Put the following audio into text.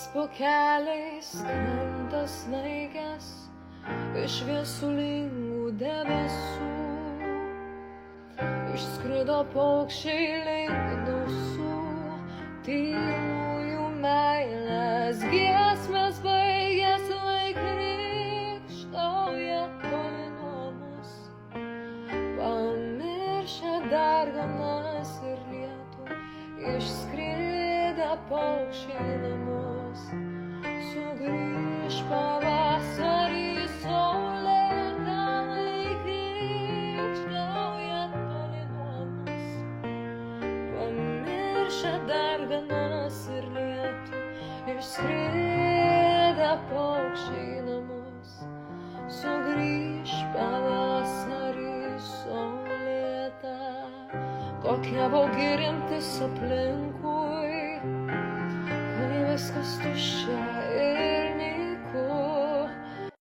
Keliais po keliais krenta snaigės iš viesulingų debesų. Išskrido paukščiai link dausų, tylųjų meilės giesmės baigėsi lai krykštauja toli nuo mus. Pamiršę darganas ir lietų, išskridę paukščiai namus. Sugrįš pavasarį saulėta, lai krykštauja toli nuo mus. Pamiršę darganas ir lietų, išskridę paukščiai namus. Sugrįš pavasarį saulėta, kokia baugi rimtis aplinkui, kai viskas tuščia ir